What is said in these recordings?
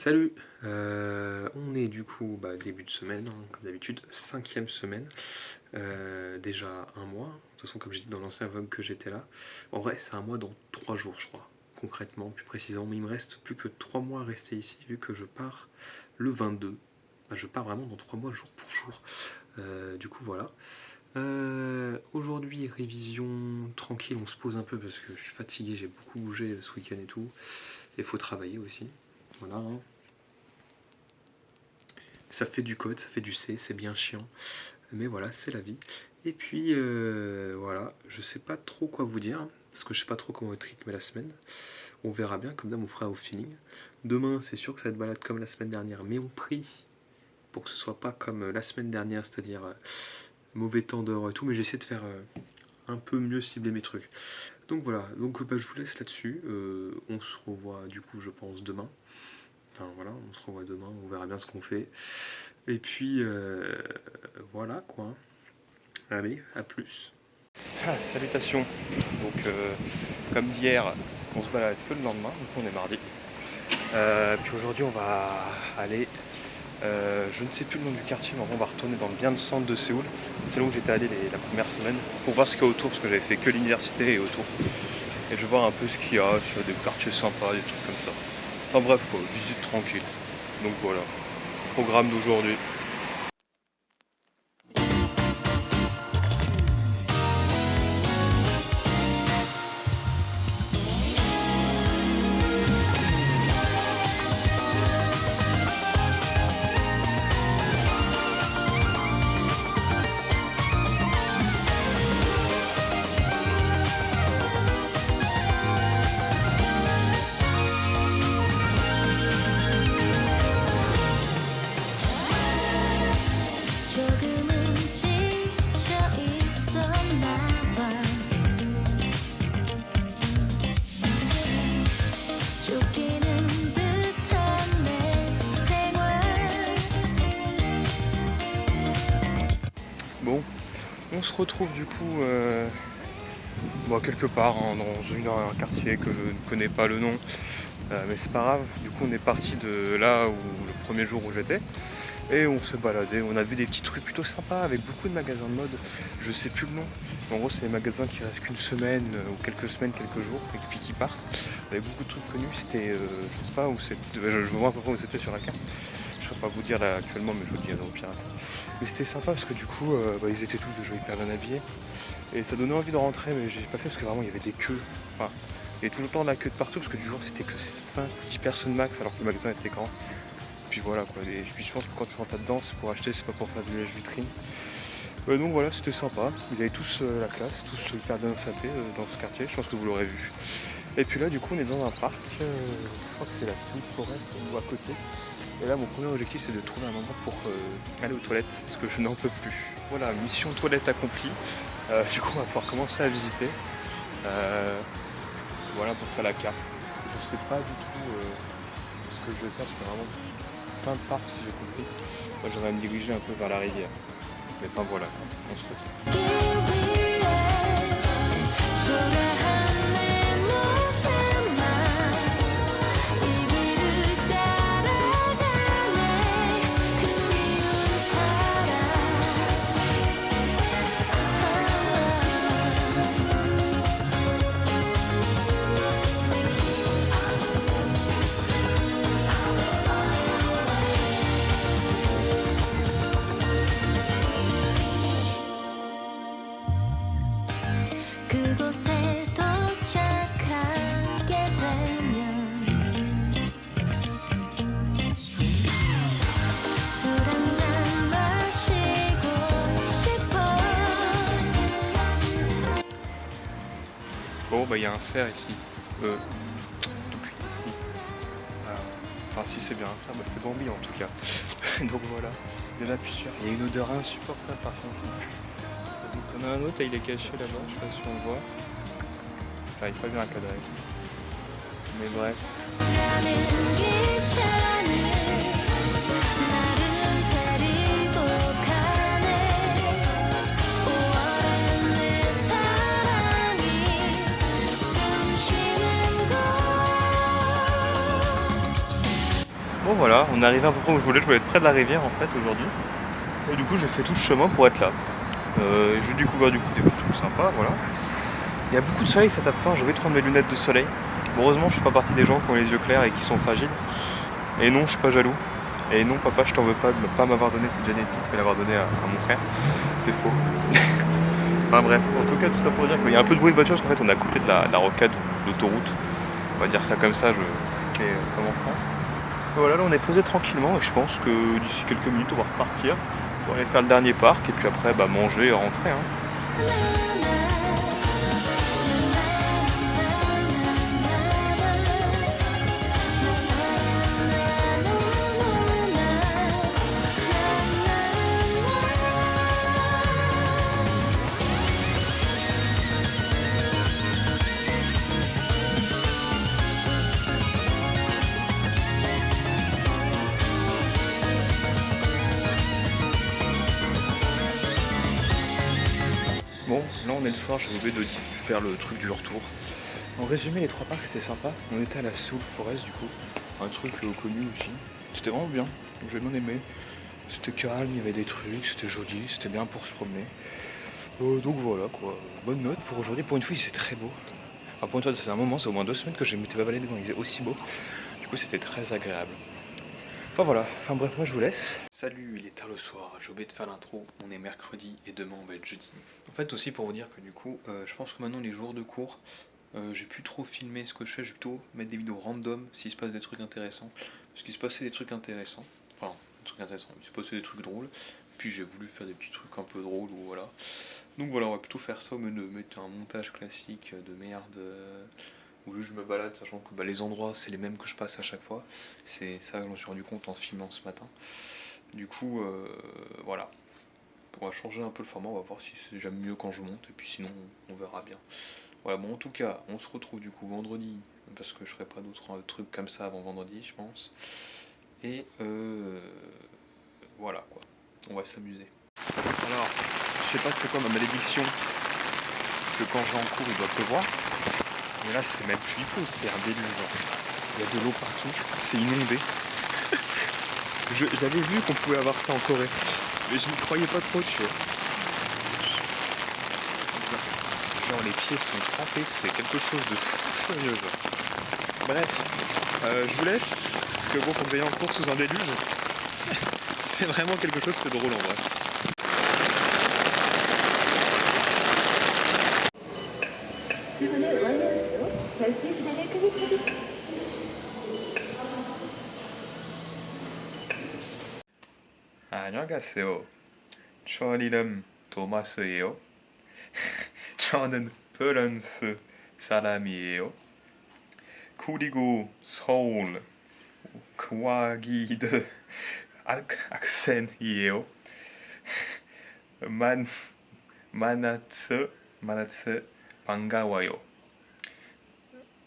Salut, on est du coup début de semaine, hein, comme d'habitude, cinquième semaine, déjà un mois. De toute façon, comme j'ai dit dans l'ancien vlog que j'étais là, en vrai c'est un mois dans 3 jours je crois, concrètement, plus précisément, mais il me reste plus que 3 mois à rester ici vu que je pars le 22. Je pars vraiment dans 3 mois jour pour jour. Du coup voilà. Aujourd'hui révision tranquille, on se pose un peu parce que je suis fatigué, j'ai beaucoup bougé ce week-end et tout, et faut travailler aussi. Voilà, hein. Ça fait du code, ça fait du C, c'est bien chiant. Mais voilà, c'est la vie. Et puis voilà, je sais pas trop quoi vous dire, parce que je sais pas trop comment être rythmé la semaine. On verra bien, comme d'hab on fera au feeling. Demain, c'est sûr que ça va être balade comme la semaine dernière, mais on prie pour que ce soit pas comme la semaine dernière, c'est-à-dire mauvais temps d'heure et tout, mais j'essaie de faire un peu mieux cibler mes trucs. Donc voilà, donc je vous laisse là-dessus. On se revoit du coup, je pense, demain. Enfin voilà, on se revoit demain, on verra bien ce qu'on fait. Et puis voilà quoi. Allez, à plus. Salutations. Donc comme d'hier, on se balade que le lendemain, donc on est mardi. Puis aujourd'hui on va aller, je ne sais plus le nom du quartier, mais on va retourner dans le bien de centre de Séoul. C'est là où j'étais allé la première semaine, pour voir ce qu'il y a autour, parce que j'avais fait que l'université et autour. Et je vais voir un peu ce qu'il y a, s'il y a des quartiers sympas, des trucs comme ça. Enfin bref quoi, visite tranquille. Donc voilà, programme d'aujourd'hui. Bon, on se retrouve du coup quelque part hein, dans un quartier que je ne connais pas le nom, mais c'est pas grave. Du coup on est parti de là où le premier jour où j'étais et on s'est baladé, on a vu des petits trucs plutôt sympas avec beaucoup de magasins de mode, je sais plus le nom. En gros c'est des magasins qui restent qu'une semaine ou quelques semaines, quelques jours et puis qui partent. Avec beaucoup de trucs connus, c'était je sais pas où c'était, je vois à peu près où c'était sur la carte. Je ne saurais pas vous dire là actuellement, mais je vous le dirai au pire. Mais c'était sympa parce que du coup ils étaient tous déjà hyper bien habillés. Et ça donnait envie de rentrer, mais j'ai pas fait parce que vraiment il y avait des queues. Enfin, il y avait tout le temps de la queue de partout parce que du jour c'était que 5 ou 10 personnes max alors que le magasin était grand. Puis voilà quoi. Et puis je pense que quand tu rentres là-dedans, c'est pour acheter, c'est pas pour faire du lèche-vitrine. Donc voilà, c'était sympa. Ils avaient tous la classe, tous hyper bien sapés dans ce quartier, je pense que vous l'aurez vu. Et puis là du coup on est dans un parc, je crois que c'est la Sainte Forest ou à côté. Et là mon premier objectif c'est de trouver un endroit pour aller aux toilettes parce que je n'en peux plus. Voilà, mission toilette accomplie. Du coup on va pouvoir commencer à visiter. Voilà à peu près la carte. Je sais pas du tout ce que je vais faire, c'est vraiment plein de parcs si j'ai compris. Moi j'aimerais me diriger un peu vers la rivière. Mais enfin voilà, on se retrouve. Bon bah il y a un cerf ici. Tout ici. Enfin si c'est bien un cerf, c'est Bambi en tout cas. Donc voilà, déjà plus sûr. Il y a une odeur insupportable par contre. Donc on a un autre, il est caché là-bas, je sais pas si on le voit. J'arrive pas bien à cadrer. Mais bref. Bon voilà, on est arrivé à peu près où je voulais être près de la rivière en fait aujourd'hui. Et du coup j'ai fait tout le chemin pour être là. J'ai découvert du coup des petits trucs sympas, voilà. Il y a beaucoup de soleil, ça tape fort, j'ai oublié de prendre mes lunettes de soleil. Bon, heureusement je suis pas partie des gens qui ont les yeux clairs et qui sont fragiles. Et non, je suis pas jaloux. Et non papa, je t'en veux pas de ne pas m'avoir donné cette génétique, mais l'avoir donné à mon frère. C'est faux. Enfin bref, en tout cas tout ça pour dire qu'il y a un peu de bruit de voiture parce qu'en fait on est à côté de la rocade, l'autoroute. On va dire ça comme ça, comme en France. Voilà, là on est posé tranquillement et je pense que d'ici quelques minutes on va repartir pour aller faire le dernier parc et puis après bah, manger et rentrer. Hein. Bon, là on est le soir, j'ai oublié de faire le truc du retour. En résumé, les trois parcs c'était sympa. On était à la Seoul Forest du coup, un truc connu aussi. C'était vraiment bien, j'ai bien aimé. C'était calme, il y avait des trucs, c'était joli, c'était bien pour se promener. Donc voilà quoi, bonne note pour aujourd'hui. Pour une fois, il faisait très beau. Enfin, pour une fois, c'est un moment, c'est au moins 2 semaines que je m'étais pas baladé quand il faisait aussi beau. Du coup, c'était très agréable. Enfin voilà, enfin bref, moi je vous laisse. Salut, il est tard le soir, j'ai oublié de faire l'intro, on est mercredi et demain on va être jeudi. En fait aussi pour vous dire que du coup, je pense que maintenant les jours de cours, j'ai plus trop filmé ce que je fais, je vais plutôt mettre des vidéos random s'il se passe des trucs intéressants. Parce qu'il se passait des trucs intéressants, enfin des trucs intéressants, il se passait des trucs drôles, puis j'ai voulu faire des petits trucs un peu drôles ou voilà. Donc voilà, on va plutôt faire ça au lieu de mettre un montage classique de merde. Où juste je me balade, sachant que bah, les endroits c'est les mêmes que je passe à chaque fois. C'est ça que j'en suis rendu compte en filmant ce matin. Du coup, voilà. On va changer un peu le format, on va voir si j'aime mieux quand je monte, et puis sinon on verra bien. Voilà, bon en tout cas, on se retrouve du coup vendredi, parce que je ferai pas d'autres trucs comme ça avant vendredi, je pense. Et voilà quoi, on va s'amuser. Alors, je sais pas c'est quoi ma malédiction, que quand je vais en cours il doit pleuvoir. Mais là, c'est même plus du tout, c'est un déluge. Il y a de l'eau partout, c'est inondé. J'avais vu qu'on pouvait avoir ça en Corée, mais je n'y croyais pas trop, tu vois. Genre, les pieds sont trempés, c'est quelque chose de fou furieux. Bref, je vous laisse, parce que bon, faut que j'aille en cours sous un déluge. C'est vraiment quelque chose de drôle en vrai. 안녕하세요. 저 이름 토마스예요. 저는 프랑스 사람이에요. 그리고 서울 과기드 학생이에요. 만 만나서 반가워요.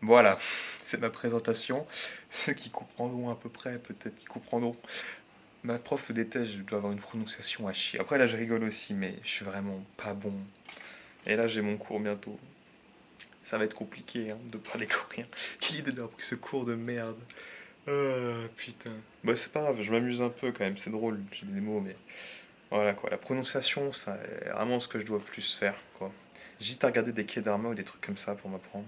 Voilà, c'est ma présentation. Ceux qui comprendront à peu près, peut-être qui comprendront. Ma prof déteste, je dois avoir une prononciation à chier. Après là je rigole aussi, mais je suis vraiment pas bon. Et là j'ai mon cours bientôt. Ça va être compliqué hein, de parler coréen. Quelle idée d'avoir pris ce cours de merde. Putain. Bah c'est pas grave, je m'amuse un peu quand même, c'est drôle, j'ai des mots, mais voilà quoi. La prononciation, c'est vraiment ce que je dois plus faire quoi. J'hésite à regarder des K-drama ou des trucs comme ça pour m'apprendre.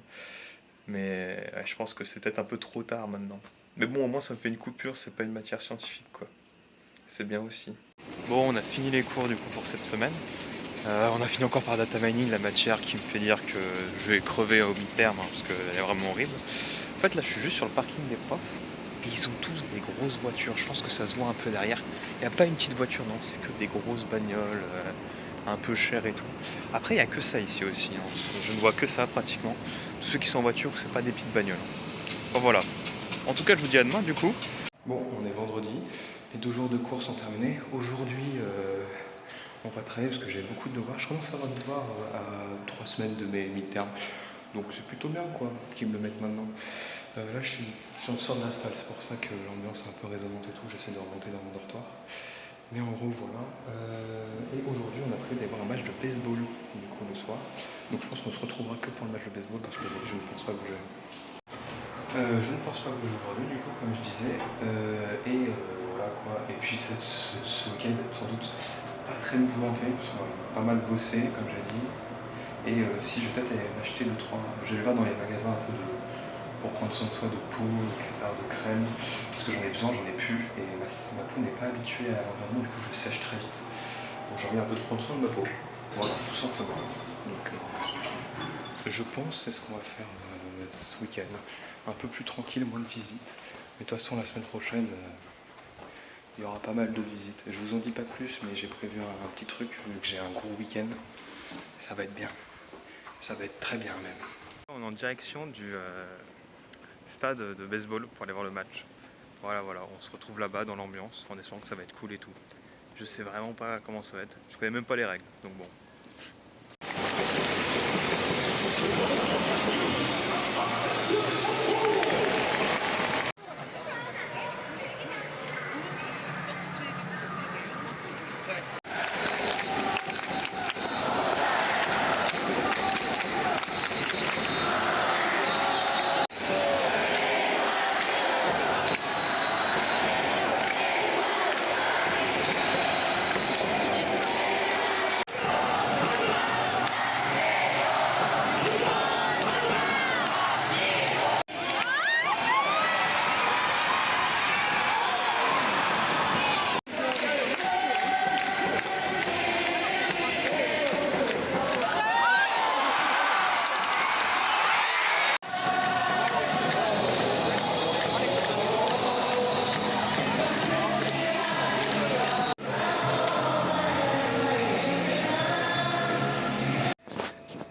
Mais ouais, je pense que c'est peut-être un peu trop tard maintenant. Mais bon, au moins ça me fait une coupure, c'est pas une matière scientifique quoi. C'est bien aussi. Bon, on a fini les cours du coup pour cette semaine. On a fini encore par data mining, la matière qui me fait dire que je vais crever au mi-terme hein, parce qu'elle est vraiment horrible. En fait, là, je suis juste sur le parking des profs et ils ont tous des grosses voitures. Je pense que ça se voit un peu derrière. Il n'y a pas une petite voiture, non, c'est que des grosses bagnoles, un peu chères et tout. Après, il n'y a que ça ici aussi. Hein. Je ne vois que ça pratiquement. Tous ceux qui sont en voiture, c'est pas des petites bagnoles. Bon, voilà. En tout cas, je vous dis à demain du coup. Bon, on est vendredi. Les 2 jours de cours sont terminés. Aujourd'hui, on va travailler parce que j'ai beaucoup de devoirs. Je commence à avoir des devoirs à 3 semaines de mes mi-termes. Donc c'est plutôt bien quoi qu'ils me le mettent maintenant. Là je en sors de la salle, c'est pour ça que l'ambiance est un peu résonnante et tout, j'essaie de remonter dans mon dortoir. Mais en gros voilà. Et aujourd'hui on a prévu d'aller voir un match de baseball du coup le soir. Donc je pense qu'on se retrouvera que pour le match de baseball parce qu'aujourd'hui je ne pense pas bouger. Je ne pense pas bouger aujourd'hui du coup comme je disais. puis ce week-end va être sans doute pas très mouvementé, parce qu'on va pas mal bosser, comme j'ai dit. Et si je vais peut-être aller m'acheter 2-3, je vais voir dans les magasins un peu pour prendre soin de soi, de peau, etc., de crème, parce que j'en ai besoin, j'en ai plus, et ma peau n'est pas habituée à l'environnement, du coup je sèche très vite. Donc j'ai envie un peu de prendre soin de ma peau, voilà, tout simplement. Donc je pense c'est ce qu'on va faire ce week-end, un peu plus tranquille, moins de visites, mais de toute façon la semaine prochaine, il y aura pas mal de visites. Je vous en dis pas plus, mais j'ai prévu un petit truc, vu que j'ai un gros week-end, ça va être bien, ça va être très bien même. On est en direction du stade de baseball pour aller voir le match. Voilà, on se retrouve là-bas dans l'ambiance en espérant que ça va être cool et tout. Je sais vraiment pas comment ça va être, je connais même pas les règles, donc bon.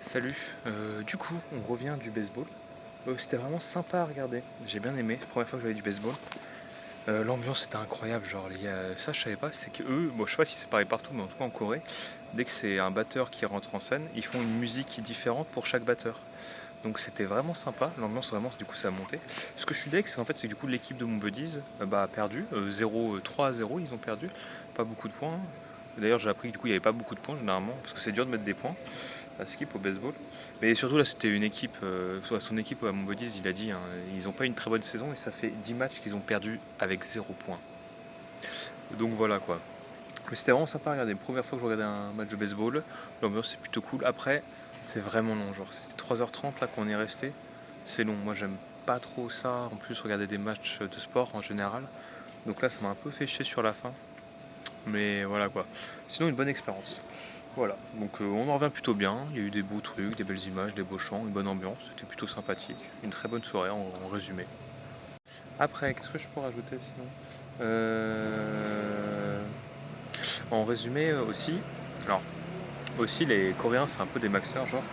Salut, du coup on revient du baseball. C'était vraiment sympa à regarder, j'ai bien aimé, c'est la première fois que j'avais du baseball. L'ambiance était incroyable, genre ça je savais pas, c'est que eux, bon je sais pas si c'est pareil partout, mais en tout cas en Corée, dès que c'est un batteur qui rentre en scène, ils font une musique différente pour chaque batteur. Donc c'était vraiment sympa, l'ambiance vraiment du coup ça a monté. Ce que je suis deg, c'est qu'en fait c'est que du coup l'équipe de mon buddies a perdu, 3-0 ils ont perdu, pas beaucoup de points. D'ailleurs j'ai appris que du coup il n'y avait pas beaucoup de points généralement, parce que c'est dur de mettre des points à skip au baseball. Mais surtout là c'était une équipe, soit son équipe à mon buddies il a dit, hein, ils n'ont pas une très bonne saison et ça fait 10 matchs qu'ils ont perdu avec 0 points. Donc voilà quoi. Mais c'était vraiment sympa à regarder, première fois que je regardais un match de baseball, l'ambiance c'est plutôt cool. Après c'est vraiment long, genre c'était 3h30 là qu'on est resté, c'est long, moi j'aime pas trop ça, en plus regarder des matchs de sport en général. Donc là ça m'a un peu fait chier sur la fin, mais voilà quoi. Sinon une bonne expérience. Voilà, donc on en revient plutôt bien, il y a eu des beaux trucs, des belles images, des beaux chants, une bonne ambiance, c'était plutôt sympathique, une très bonne soirée en résumé. Après, qu'est-ce que je peux rajouter sinon En résumé aussi, alors aussi les Coréens c'est un peu des maxeurs genre.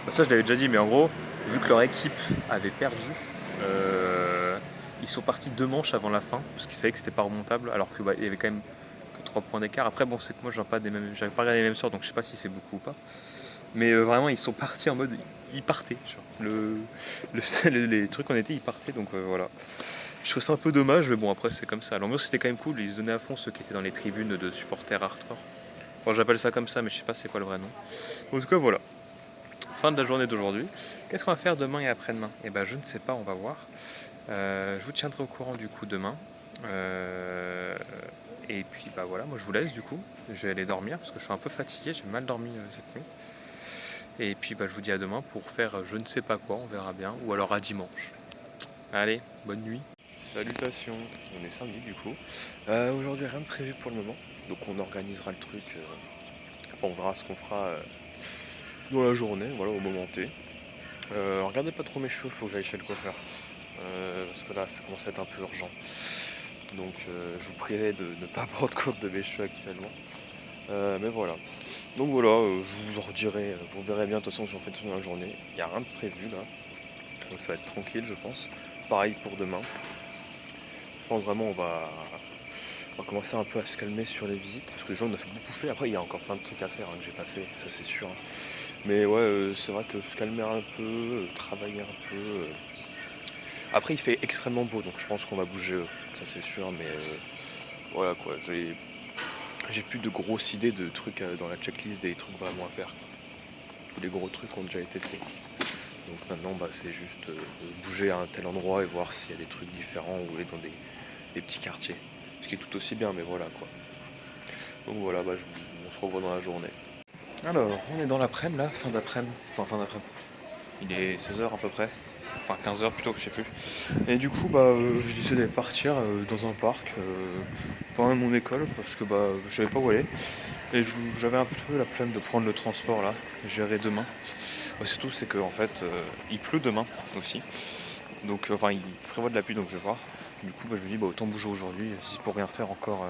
Bah, ça je l'avais déjà dit, mais en gros, vu que leur équipe avait perdu, ils sont partis 2 manches avant la fin, parce qu'ils savaient que c'était pas remontable, alors que il y avait quand même que 3 points d'écart. Après bon c'est que moi j'avais pas regardé les mêmes sorts, donc je sais pas si c'est beaucoup ou pas. Mais vraiment ils sont partis en mode ils partaient. Genre. Les trucs qu'on était ils partaient, donc voilà. Je trouve ça un peu dommage, mais bon après c'est comme ça. L'ambiance c'était quand même cool, ils se donnaient à fond ceux qui étaient dans les tribunes de supporters hardcore. Enfin j'appelle ça comme ça, mais je sais pas c'est quoi le vrai nom. En tout cas voilà. Fin de la journée d'aujourd'hui. Qu'est-ce qu'on va faire demain et après-demain? Eh ben je ne sais pas, on va voir. Je vous tiendrai au courant du coup demain. Et puis bah voilà, moi je vous laisse du coup. Je vais aller dormir parce que je suis un peu fatigué, j'ai mal dormi cette nuit. Et puis bah je vous dis à demain pour faire je ne sais pas quoi, on verra bien. Ou alors à dimanche. Allez, bonne nuit. Salutations, on est samedi du coup. Aujourd'hui rien de prévu pour le moment. Donc on organisera le truc. On verra ce qu'on fera dans la journée, voilà, au moment T. Regardez pas trop mes cheveux, faut que j'aille chez le coiffeur. Parce que là ça commence à être un peu urgent. Donc je vous prierai de ne pas prendre compte de mes cheveux actuellement. Mais voilà. Donc voilà, je vous en redirai, vous verrez bien de toute façon si on fait tout dans la journée. Il n'y a rien de prévu là. Donc ça va être tranquille je pense. Pareil pour demain. Je pense vraiment on va commencer un peu à se calmer sur les visites. Parce que les gens on a fait beaucoup fait. Après il y a encore plein de trucs à faire que j'ai pas fait, ça c'est sûr. Mais ouais, c'est vrai que se calmer un peu, travailler un peu. Après il fait extrêmement beau donc je pense qu'on va bouger, ça c'est sûr. Mais voilà quoi, j'ai plus de grosses idées de trucs dans la checklist des trucs vraiment à faire. Tous les gros trucs ont déjà été faits. Donc maintenant c'est juste bouger à un tel endroit et voir s'il y a des trucs différents ou aller dans des petits quartiers. Ce qui est tout aussi bien, mais voilà quoi. Donc voilà, on se revoit dans la journée. Alors, on est dans l'après-midi là, fin d'après-midi. Enfin, fin d'après-midi. Il est 16 h à peu près. Enfin, 15 h plutôt, je sais plus. Et du coup, j'ai décidé de partir dans un parc pas loin de mon école parce que je savais pas où aller. Et j'avais un peu la flemme de prendre le transport là. J'irai demain. Surtout, c'est qu'en fait, il pleut demain aussi. Donc, enfin, il prévoit de la pluie, donc je vais voir. Du coup, je me dis, autant bouger aujourd'hui. Si c'est pour rien faire encore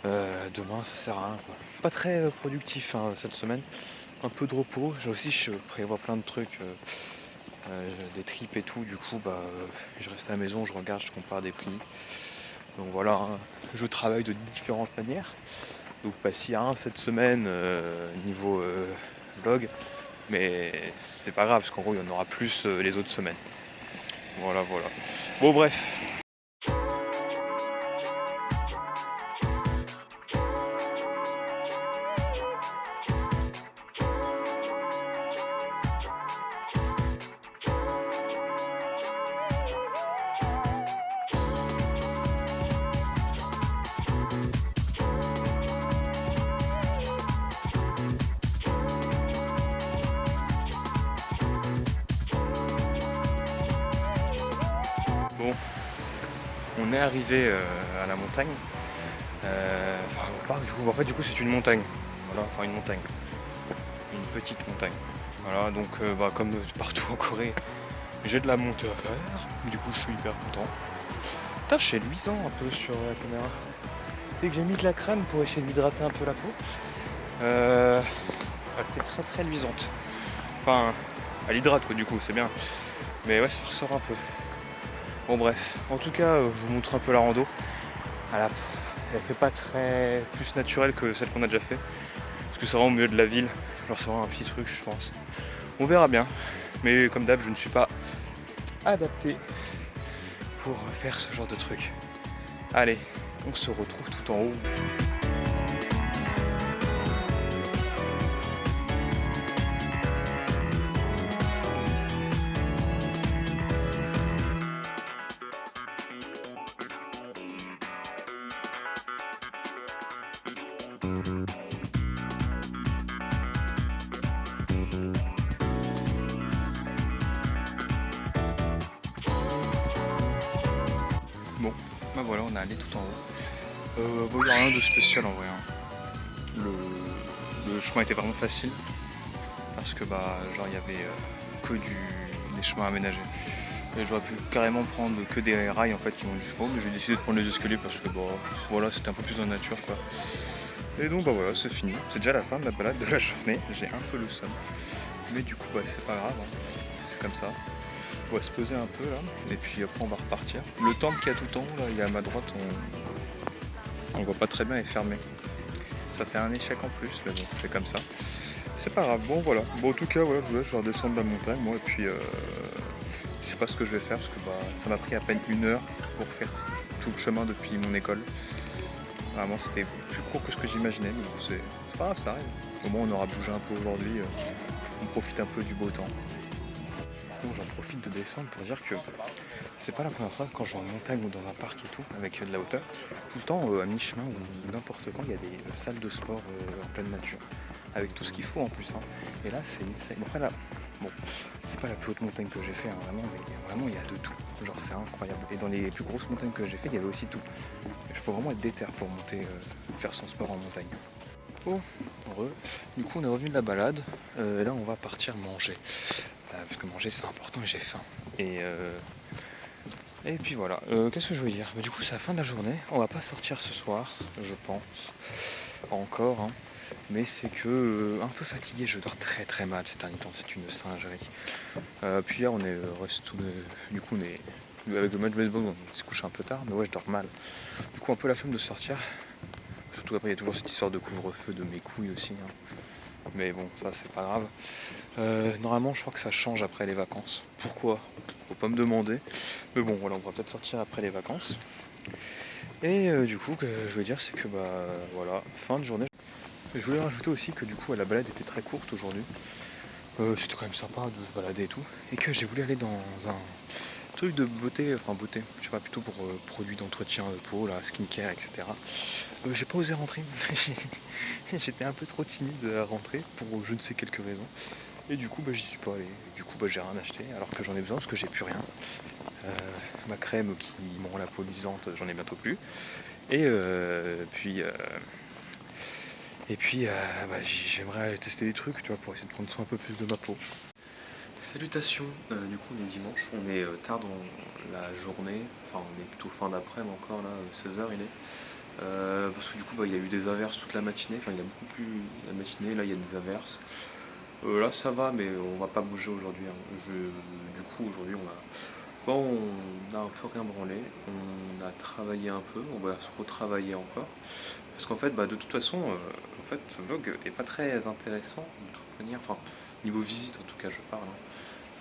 demain, ça sert à rien, quoi. Pas très productif hein, cette semaine. Un peu de repos. Je prévois plein de trucs. Des trips et tout, du coup je reste à la maison, je regarde, je compare des prix. Donc voilà, hein, je travaille de différentes manières. Donc pas si rien cette semaine niveau log, mais c'est pas grave parce qu'en gros il y en aura plus les autres semaines. Voilà. Bon bref. Bon, on est arrivé à la montagne. Au parc, du coup c'est une montagne. Voilà, enfin une montagne. Une petite montagne. Voilà, donc comme partout en Corée, j'ai de la montée à faire. Du coup je suis hyper content. Putain, c'est luisant un peu sur la caméra. Dès que j'ai mis de la crème pour essayer d'hydrater un peu la peau, elle était très très luisante. Enfin, elle hydrate quoi du coup, c'est bien. Mais ouais, ça ressort un peu. Bon bref, en tout cas, je vous montre un peu la rando. Elle fait pas très plus naturelle que celle qu'on a déjà fait. Parce que c'est vraiment au milieu de la ville. Genre c'est vraiment un petit truc je pense. On verra bien. Mais comme d'hab, je ne suis pas adapté pour faire ce genre de truc. Allez, on se retrouve tout en haut. Bon, voilà, on est allé tout en haut. Il n'y a rien de spécial en vrai. Hein. Le chemin était vraiment facile. Parce que il y avait des chemins aménagés. Et j'aurais pu carrément prendre que des rails en fait qui vont jusqu'au haut, mais j'ai décidé de prendre les escaliers parce que voilà, c'était un peu plus dans la nature quoi. Et donc voilà, c'est fini. C'est déjà la fin de la balade de la journée. J'ai un peu le somme. Mais du coup c'est pas grave, hein. C'est comme ça. On va se poser un peu là, et puis après on va repartir. Le temple qui a tout en haut, là, il est à ma droite, on voit pas très bien, il est fermé. Ça fait un échec en plus, mais bon, c'est comme ça. C'est pas grave, bon voilà. Bon en tout cas, voilà, je vais redescendre la montagne, moi, et puis je sais pas ce que je vais faire, parce que ça m'a pris à peine 1 heure pour faire tout le chemin depuis mon école. Vraiment, c'était plus court que ce que j'imaginais, mais bon, c'est pas grave, ça arrive. Au moins, on aura bougé un peu aujourd'hui, on profite un peu du beau temps. Bon, j'en profite de descendre pour dire que c'est pas la première fois quand je vais en montagne ou dans un parc et tout, avec de la hauteur. Tout le temps, à mi-chemin ou n'importe quand, il y a des salles de sport en pleine nature, avec tout ce qu'il faut en plus. Hein. Et là, c'est insane. Bon, après, là, c'est pas la plus haute montagne que j'ai fait, hein, vraiment, mais vraiment, il y a de tout. Genre, c'est incroyable. Et dans les plus grosses montagnes que j'ai fait, il y avait aussi tout. Il faut vraiment être déter pour monter, faire son sport en montagne. Oh, heureux. Du coup, on est revenu de la balade. Et là, on va partir manger. Parce que manger, c'est important et j'ai faim. Et puis voilà. Qu'est-ce que je veux dire ? Du coup, c'est la fin de la journée. On va pas sortir ce soir, je pense. Pas encore, hein. Mais c'est que un peu fatigué, je dors très très mal ces derniers temps, c'est une singerie. Puis hier, du coup, on est avec le match de baseball, on s'est couché un peu tard, mais ouais, je dors mal. Du coup, un peu la flemme de sortir. Surtout après, il y a toujours cette histoire de couvre-feu de mes couilles aussi. Hein. Mais bon, ça, c'est pas grave. Normalement, je crois que ça change après les vacances. Pourquoi ? Faut pas me demander. Mais bon, voilà, on va peut-être sortir après les vacances. Et du coup, ce que je veux dire, c'est que voilà, fin de journée. Et je voulais rajouter aussi que du coup, la balade était très courte aujourd'hui. C'était quand même sympa de se balader et tout. Et que j'ai voulu aller dans truc de beauté, enfin beauté, je sais pas, plutôt pour produits d'entretien de peau, là, skincare, etc. J'ai pas osé rentrer. J'étais un peu trop timide à rentrer pour je ne sais quelques raisons. Et du coup, j'y suis pas allé. Du coup, j'ai rien acheté alors que j'en ai besoin parce que j'ai plus rien. Euh, Ma crème qui me rend la peau luisante, j'en ai bientôt plus. Et puis, j'aimerais aller tester des trucs, tu vois, pour essayer de prendre soin un peu plus de ma peau. Salutations, du coup on est dimanche, on est tard dans la journée, enfin on est plutôt fin d'après-midi encore là, 16h il est. Parce que du coup il y a eu des averses toute la matinée, enfin il y a beaucoup plus la matinée, là il y a des averses. Là ça va mais on va pas bouger aujourd'hui, hein. Du coup aujourd'hui on a un peu rien branlé, on a travaillé un peu, on va se retravailler encore. Parce qu'en fait de toute façon, en fait ce vlog est pas très intéressant de toute manière, enfin niveau visite en tout cas je parle, hein.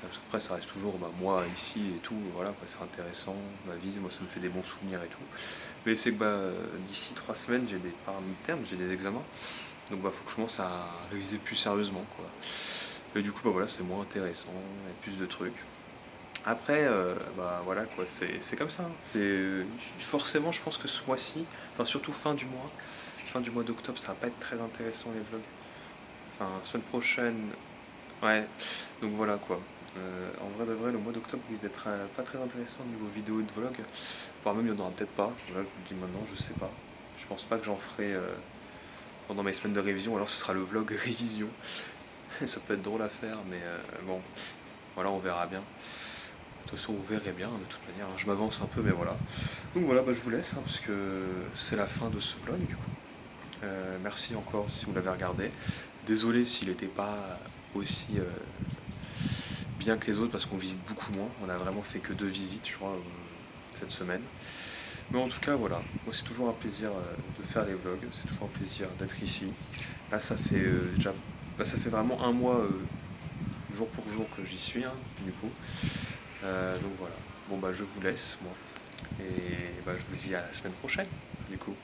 Parce qu'après ça reste toujours moi ici et tout, voilà quoi, c'est intéressant, ma vie, moi ça me fait des bons souvenirs et tout. Mais c'est que d'ici 3 semaines j'ai des termes, j'ai des examens, donc faut que je commence à réviser plus sérieusement quoi. Et du coup voilà, c'est moins intéressant, il y a plus de trucs. Après voilà quoi, c'est comme ça, hein. C'est forcément je pense que ce mois-ci, enfin surtout fin du mois d'octobre, ça va pas être très intéressant les vlogs. Enfin semaine prochaine, ouais, donc voilà quoi. En vrai de vrai, le mois d'octobre risque d'être pas très intéressant au niveau vidéo et de vlog. Voire même il n'y en aura peut-être pas. Voilà, je vous le dis maintenant, je sais pas. Je pense pas que j'en ferai pendant mes semaines de révision, alors ce sera le vlog révision. Ça peut être drôle à faire, mais bon, voilà, on verra bien. De toute façon, vous verrez bien, de toute manière, hein. Je m'avance un peu, mais voilà. Donc voilà, je vous laisse, hein, parce que c'est la fin de ce vlog, du coup. Merci encore si vous l'avez regardé. Désolé s'il n'était pas aussi bien que les autres parce qu'on visite beaucoup moins. On a vraiment fait que 2 visites, je crois, cette semaine. Mais en tout cas, voilà. Moi, c'est toujours un plaisir de faire les vlogs. C'est toujours un plaisir d'être ici. Là, ça fait déjà, ça fait vraiment un mois, jour pour jour, que j'y suis, hein, du coup. Donc voilà. Bon, je vous laisse, moi. Et je vous dis à la semaine prochaine, du coup.